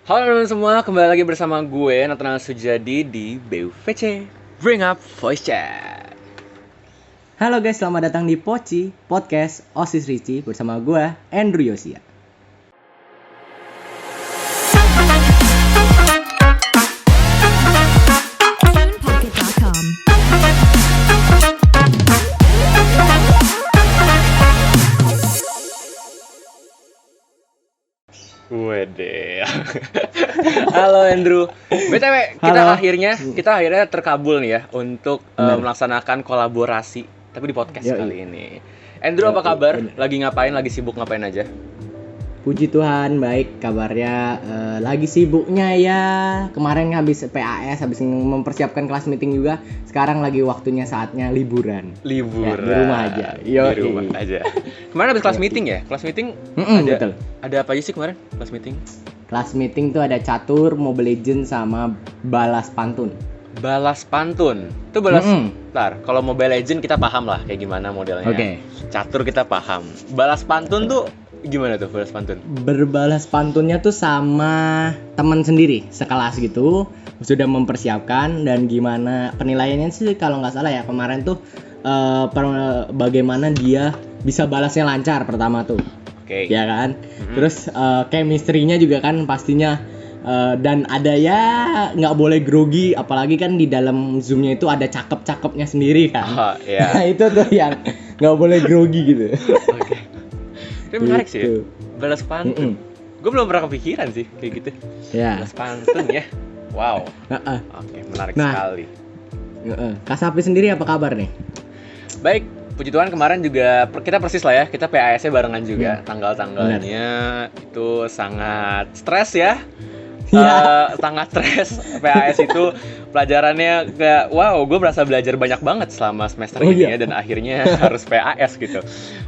Halo teman-teman semua, kembali lagi bersama gue Nathanael Sujadi di BUVC Bring Up Voice Chat. Halo guys, selamat datang di Poci Podcast OSIS Ricci bersama gue Andrew Yosia. Wede. Halo Andrew. BTW, kita akhirnya terkabul nih ya untuk melaksanakan kolaborasi tapi di podcast kali ini. Andrew, apa kabar? Lagi ngapain? Lagi sibuk ngapain aja? Puji Tuhan, baik kabarnya. Lagi sibuknya ya. Kemarin habis PAS, habis mempersiapkan kelas meeting juga. Sekarang lagi waktunya saatnya liburan. Ya, di rumah aja. Di rumah aja. Kemarin habis kelas meeting ya? Kelas meeting betul. Ada apa aja sih kemarin kelas meeting? Kelas meeting tuh ada catur, Mobile Legends sama balas pantun. Balas pantun. Itu Bentar, kalau Mobile Legends kita paham lah kayak gimana modelnya. Oke. Catur kita paham. Balas pantun tuh gimana tuh balas pantun? Berbalas pantunnya tuh sama teman sendiri sekelas gitu, sudah mempersiapkan. Dan gimana penilaiannya sih kalau nggak salah ya kemarin tuh bagaimana dia bisa balasnya lancar pertama tuh. Oke. Ya kan. Terus chemistry-nya juga kan pastinya dan ada ya nggak boleh grogi, apalagi kan di dalam Zoom-nya itu ada cakep-cakepnya sendiri kan. Oh, iya. Nah, itu tuh yang nggak boleh grogi gitu. Oke. Itu menarik sih ya. Balas pantun. Gue belum pernah kepikiran sih kayak gitu. Ya. Balas pantun ya. Wow. Oke, menarik sekali. Kak Sapi sendiri apa kabar nih? Baik, puji Tuhan kemarin juga kita persis lah ya. Kita PAS-nya barengan juga. Tanggal-tanggalnya itu sangat stres ya. Sangat stres. PAS itu pelajarannya kayak wow, gue merasa belajar banyak banget selama semester ini ya, dan akhirnya harus PAS gitu.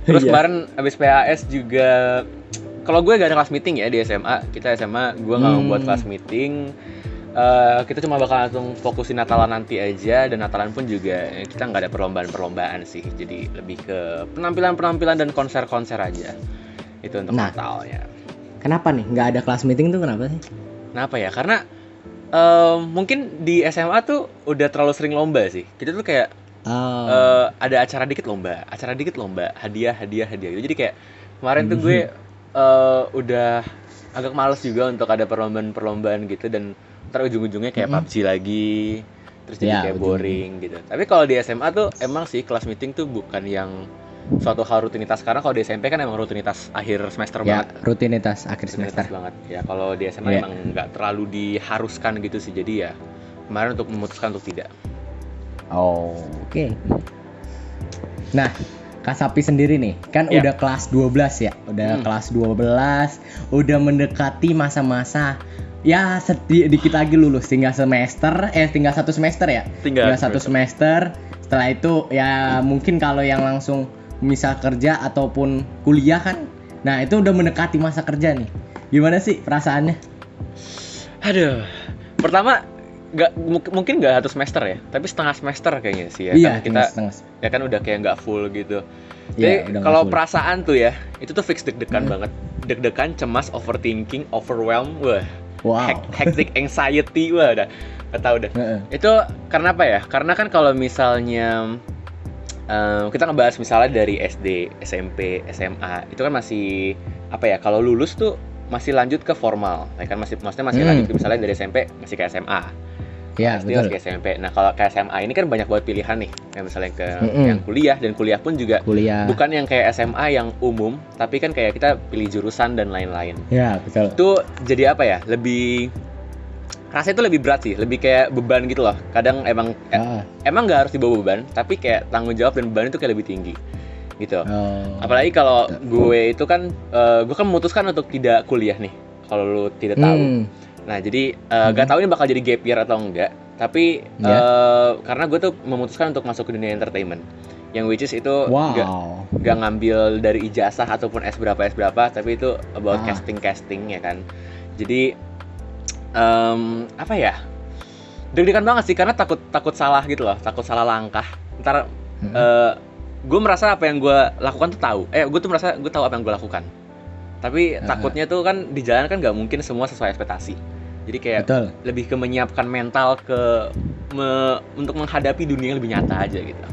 Terus kemarin abis PAS juga, kalau gue gak ada kelas meeting ya di SMA. Kita SMA gue gak membuat kelas meeting. Kita cuma bakal langsung fokusin Natalan nanti aja, dan Natalan pun juga kita nggak ada perlombaan sih, jadi lebih ke penampilan dan konser aja itu untuk Natalnya. Kenapa nih nggak ada kelas meeting tuh, kenapa sih? Kenapa ya? Karena mungkin di SMA tuh udah terlalu sering lomba sih. Kita tuh kayak ada acara dikit lomba, hadiah gitu. Jadi kayak kemarin tuh gue udah agak males juga untuk ada perlombaan gitu, dan ntar ujung-ujungnya kayak PUBG lagi, terus jadi kayak boring gitu. Tapi kalau di SMA tuh emang sih kelas meeting tuh bukan yang suatu hal rutinitas, karena kalau di SMP kan emang rutinitas akhir semester banget. Rutinitas akhir semester banget. Ya kalau di SMA emang nggak terlalu diharuskan gitu sih. Jadi ya kemarin untuk memutuskan untuk tidak. Oke. Nah, Kak Sapi sendiri nih, kan udah kelas 12 ya. Udah kelas 12, udah mendekati masa-masa ya dikit lagi lulus, tinggal satu semester ya. Tinggal satu semester. Setelah itu ya mungkin kalau yang langsung misal kerja ataupun kuliah kan, nah itu udah mendekati masa kerja nih. Gimana sih perasaannya? Aduh, pertama mungkin nggak satu semester ya, tapi setengah semester kayaknya sih ya. Iya, kan kita setengah. Ya kan udah kayak nggak full gitu. Jadi kalau perasaan tuh ya, itu tuh fix deg-degan banget. Deg-degan, cemas, overthinking, overwhelm, hectic anxiety, udah tahu dah. Itu karena apa ya? Karena kan kalau misalnya kita ngebahas misalnya dari SD, SMP, SMA, itu kan masih apa ya? Kalau lulus tuh masih lanjut ke formal, ya kan maksudnya masih lanjut misalnya dari SMP masih ke SMA. Ya, betul. Ke SMP. Nah, kalau ke SMA ini kan banyak buat pilihan nih. Kayak misalnya ke yang kuliah, dan kuliah pun juga bukan yang kayak SMA yang umum, tapi kan kayak kita pilih jurusan dan lain-lain. Ya, betul. Itu jadi apa ya? Rasanya itu lebih berat sih, lebih kayak beban gitu loh. Kadang emang nggak harus dibawa beban, tapi kayak tanggung jawab dan beban itu kayak lebih tinggi gitu. Apalagi kalau gue itu kan gue kan memutuskan untuk tidak kuliah nih, kalau lu tidak tahu. Nah, jadi gak tahu ini bakal jadi gap year atau enggak, tapi karena gue tuh memutuskan untuk masuk ke dunia entertainment, yang which is itu gak ngambil dari ijazah ataupun S berapa, tapi itu about casting ya kan. Jadi apa ya, deg-degan banget sih, karena takut salah gitu loh, takut salah langkah. Ntar gue merasa apa yang gue lakukan tuh gue tahu apa yang gue lakukan. Tapi takutnya tuh kan di jalan kan nggak mungkin semua sesuai ekspektasi. Jadi kayak lebih ke menyiapkan mental untuk menghadapi dunia yang lebih nyata aja gitu.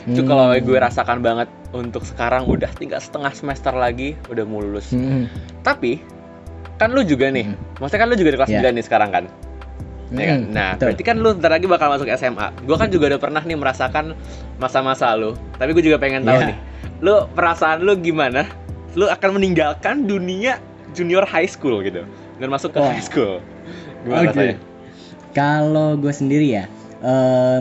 Itu kalau gue rasakan banget untuk sekarang udah tinggal setengah semester lagi udah mau lulus. Tapi kan lu juga nih, maksudnya kan lu juga di kelas 9 nih sekarang kan. Ya kan? Nah, berarti kan lu ntar lagi bakal masuk SMA. Gue kan juga udah pernah nih merasakan masa-masa lu. Tapi gue juga pengen tahu nih, lu perasaan lu gimana? Lu akan meninggalkan dunia junior high school gitu dan masuk ke high school. Gimana rasanya? Kalau gue sendiri ya,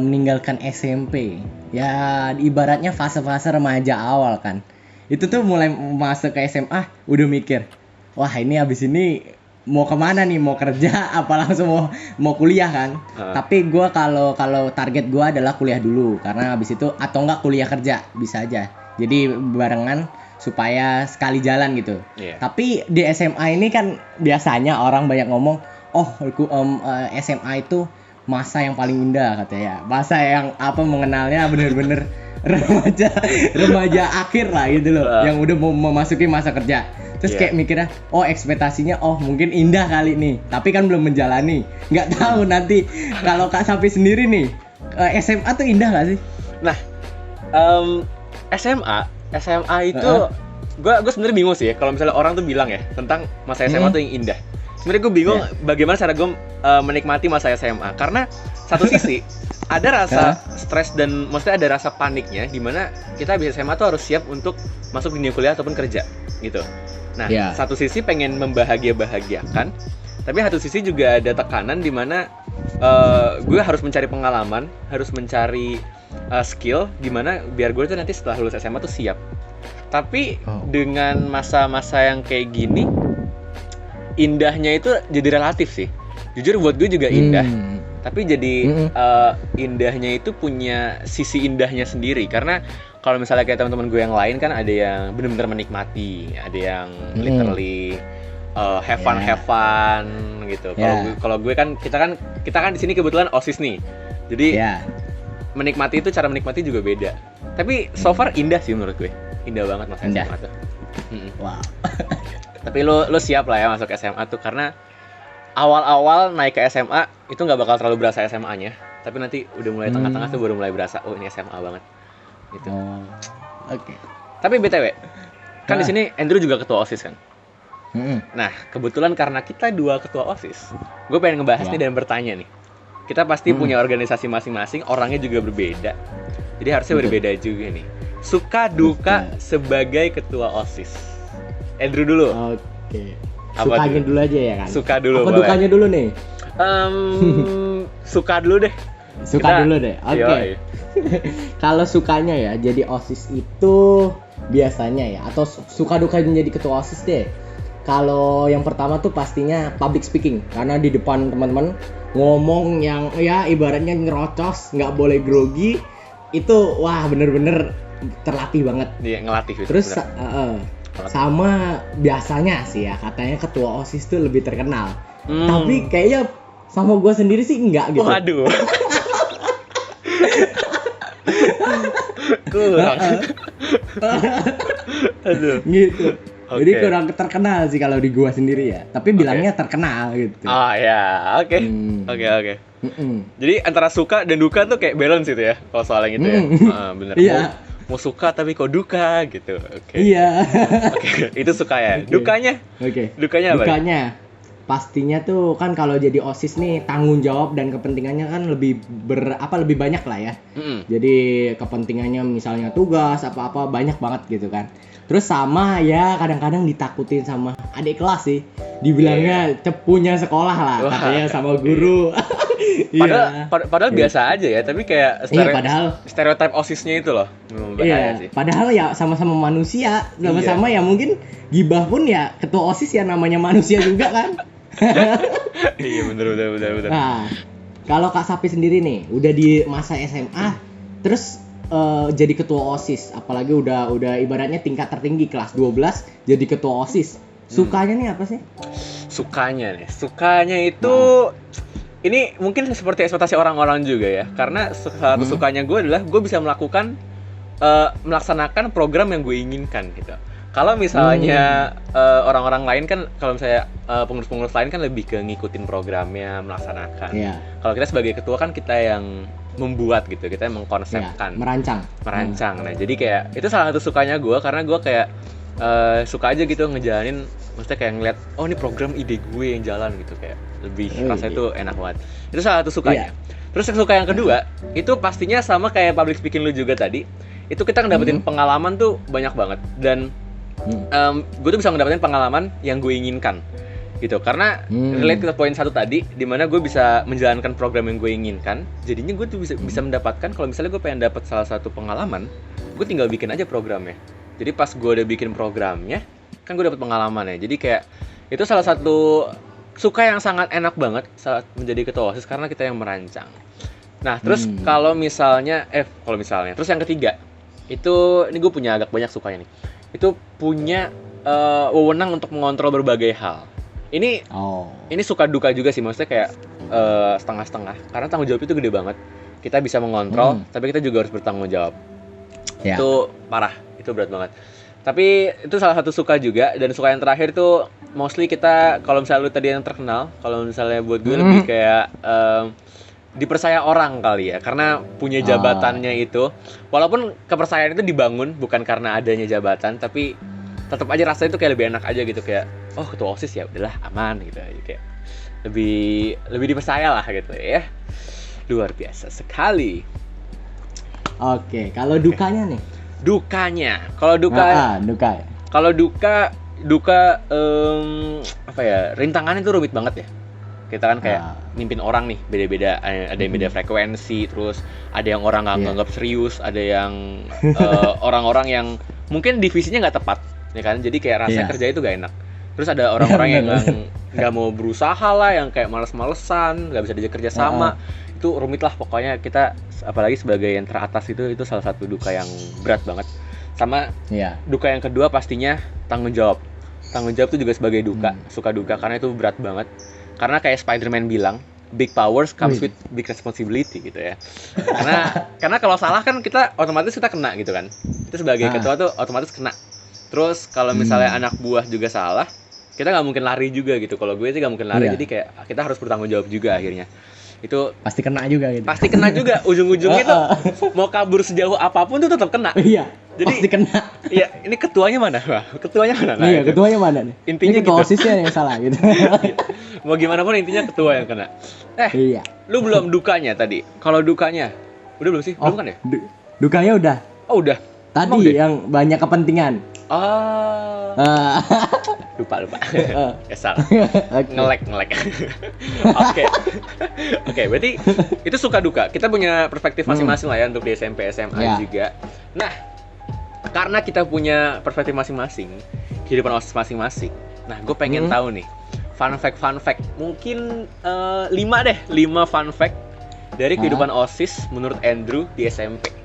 meninggalkan SMP, ya ibaratnya fase-fase remaja awal kan. Itu tuh mulai masuk ke SMA, udah mikir, wah ini abis ini mau kemana nih, mau kerja apa langsung mau kuliah kan. Tapi gue kalau target gue adalah kuliah dulu, karena abis itu atau enggak kuliah kerja bisa aja, jadi barengan supaya sekali jalan gitu. Tapi di SMA ini kan biasanya orang banyak ngomong, SMA itu masa yang paling indah katanya, masa yang mengenalnya bener-bener remaja akhir lah gitu loh, yang udah mau memasuki masa kerja. Terus kayak mikirnya, ekspektasinya mungkin indah kali nih, tapi kan belum menjalani, nggak tahu nanti. Kalau Kak Sapi sendiri nih, SMA tuh indah nggak sih? Nah, SMA itu gue sebenarnya bingung sih ya kalau misalnya orang tuh bilang ya tentang masa SMA tuh yang indah. Sebenarnya gue bingung bagaimana cara gue menikmati masa SMA, karena satu sisi ada rasa stres dan maksudnya ada rasa paniknya di mana kita habis SMA tuh harus siap untuk masuk dunia kuliah ataupun kerja gitu. Nah, satu sisi pengen membahagiakan, tapi satu sisi juga ada tekanan di mana gue harus mencari pengalaman, harus mencari skill gimana biar gue tuh nanti setelah lulus SMA tuh siap. Tapi dengan masa-masa yang kayak gini, indahnya itu jadi relatif sih. Jujur buat gue juga indah. Tapi jadi indahnya itu punya sisi indahnya sendiri. Karena kalau misalnya kayak teman-teman gue yang lain kan ada yang benar-benar menikmati, ada yang literally have fun gitu. Kalau gue kan kita kan di sini kebetulan OSIS nih. Jadi menikmati itu, cara menikmati juga beda. Tapi so far indah sih menurut gue. Indah banget masa SMA tuh. Wow. Tapi lo siap lah ya masuk SMA tuh, karena awal-awal naik ke SMA itu nggak bakal terlalu berasa SMA-nya. Tapi nanti udah mulai tengah-tengah tuh baru mulai berasa, ini SMA banget. Gitu. Oke. Tapi BTW, kan di sini Andrew juga ketua OSIS kan. Nah, kebetulan karena kita dua ketua OSIS, gue pengen ngebahas nih dan bertanya nih. Kita pasti punya organisasi masing-masing, orangnya juga berbeda. Jadi harusnya berbeda juga nih. Suka duka sebagai ketua OSIS. Andrew dulu. Oke. Sukanya dulu aja ya kan? Suka dulu. Apa dukanya dulu nih? Suka dulu deh. Dulu deh. Oke. Kalau sukanya ya, jadi OSIS itu biasanya ya, atau suka duka menjadi ketua OSIS deh. Kalau yang pertama tuh pastinya public speaking, karena di depan teman-teman ngomong yang ya ibaratnya ngerocos, nggak boleh grogi, itu wah bener-bener terlatih banget. Iya, ngelatih. Terus sama biasanya sih ya katanya ketua OSIS tuh lebih terkenal. Tapi kayaknya sama gue sendiri sih enggak gitu. Waduh. Kurang. Aduh. Gitu. Jadi kurang terkenal sih kalau di gua sendiri ya. Tapi bilangnya terkenal gitu. Oh ya, oke. Oke. Jadi antara suka dan duka tuh kayak balance gitu ya. Kalau soal yang itu ya. Bener. Iya. Mau suka tapi kok duka gitu. Oke. Iya. Oke, itu suka ya. Dukanya? Oke. Dukanya apa? Dukanya pastinya tuh kan kalau jadi OSIS nih tanggung jawab dan kepentingannya kan lebih banyak lah ya. Jadi kepentingannya misalnya tugas apa-apa banyak banget gitu kan. Terus sama ya kadang-kadang ditakutin sama adik kelas sih. Dibilangnya cepunya sekolah lah katanya sama guru. Padahal biasa aja ya, tapi kayak stereotip OSISnya itu loh. Iya, padahal ya sama-sama manusia, sama-sama ya mungkin gibah pun ya ketua OSIS ya namanya manusia juga kan. Iya bener. Nah, kalau Kak Sapi sendiri nih, udah di masa SMA, terus jadi ketua OSIS, apalagi udah ibaratnya tingkat tertinggi kelas 12 jadi ketua OSIS. Sukanya nih apa sih? Sukanya itu ini mungkin seperti ekspektasi orang-orang juga ya. Karena satu sukanya gue adalah gue bisa melaksanakan program yang gue inginkan gitu. Kalau misalnya orang-orang lain kan, kalau misalnya pengurus-pengurus lain kan lebih ke ngikutin programnya, melaksanakan. Kalau kita sebagai ketua kan kita yang membuat gitu, kita yang mengkonsepkan, merancang. Nah jadi kayak itu salah satu sukanya gue, karena gue kayak suka aja gitu ngejalanin, maksudnya kayak ngeliat oh ini program ide gue yang jalan gitu, kayak lebih rasanya tuh enak banget. Itu salah satu sukanya. Terus yang suka yang kedua itu pastinya sama kayak public speaking lu juga tadi, itu kita ngedapetin pengalaman tuh banyak banget, dan gue tuh bisa ngedapetin pengalaman yang gue inginkan gitu, karena relate ke poin 1 tadi, dimana gue bisa menjalankan program yang gue inginkan. Jadinya gue tuh bisa mendapatkan, kalau misalnya gue pengen dapat salah satu pengalaman, gue tinggal bikin aja programnya. Jadi pas gue udah bikin programnya, kan gue dapet pengalaman ya. Jadi kayak itu salah satu suka yang sangat enak banget saat menjadi ketua OSIS, karena kita yang merancang. Nah terus kalau misalnya terus yang ketiga itu, ini gue punya agak banyak sukanya nih, itu punya wewenang untuk mengontrol berbagai hal. Ini suka duka juga sih, maksudnya kayak setengah-setengah, karena tanggung jawab itu gede banget. Kita bisa mengontrol, tapi kita juga harus bertanggung jawab. Itu parah, itu berat banget. Tapi itu salah satu suka juga. Dan suka yang terakhir tuh mostly kita, kalau misalnya lu tadi yang terkenal, kalau misalnya buat gue lebih kayak dipercaya orang kali ya, karena punya jabatannya itu. Walaupun kepercayaan itu dibangun bukan karena adanya jabatan, tapi tetap aja rasanya itu kayak lebih enak aja gitu, kayak oh ketua OSIS ya udahlah aman gitu, kayak lebih dipercaya lah gitu ya. Luar biasa sekali. Oke, kalau dukanya nih? Kalau duka apa ya? Rintangannya itu rumit banget ya. Kita kan kayak mimpin orang nih, beda-beda. Ada yang beda frekuensi, terus ada yang orang nggak nganggap serius, ada yang orang-orang yang mungkin divisinya nggak tepat, ya kan? Jadi kayak rasa kerja itu gak enak. Terus ada orang-orang yang nggak mau berusaha lah, yang kayak males-malesan, nggak bisa diajak kerja sama. Itu rumit lah pokoknya. Kita apalagi sebagai yang teratas itu salah satu duka yang berat banget. Sama duka yang kedua pastinya tanggung jawab itu juga sebagai duka, suka duka, karena itu berat banget. Karena kayak Spider-Man bilang, big powers comes with big responsibility gitu ya. Karena kalau salah kan kita otomatis kita kena gitu kan. Itu sebagai ketua tuh otomatis kena. Terus kalau misalnya anak buah juga salah, kita nggak mungkin lari juga gitu. Kalau gue sih nggak mungkin lari, jadi kayak kita harus bertanggung jawab juga akhirnya. Itu pasti kena juga gitu. Pasti kena juga, ujung-ujungnya tuh mau kabur sejauh apapun tuh tetap kena. Iya. Jadi pasti kena. Iya, ini ketuanya mana? Ketuanya mana? Nah, iya, ketuanya mana nih? Intinya ini ketua OSISnya yang salah gitu. Mau gimana pun intinya ketua yang kena. Iya. Lu belum dukanya tadi. Kalau dukanya udah belum sih? Belum kan ya? Dukanya udah. Oh, udah. Tadi yang banyak kepentingan. Lupa. Salah. Ngelek. Oke, berarti itu suka duka. Kita punya perspektif masing-masing lah ya untuk di SMP, SMA juga. Nah, karena kita punya perspektif masing-masing, kehidupan OSIS masing-masing. Nah, gue pengen tahu nih, fun fact. Mungkin 5 fun fact dari kehidupan OSIS menurut Andrew di SMP.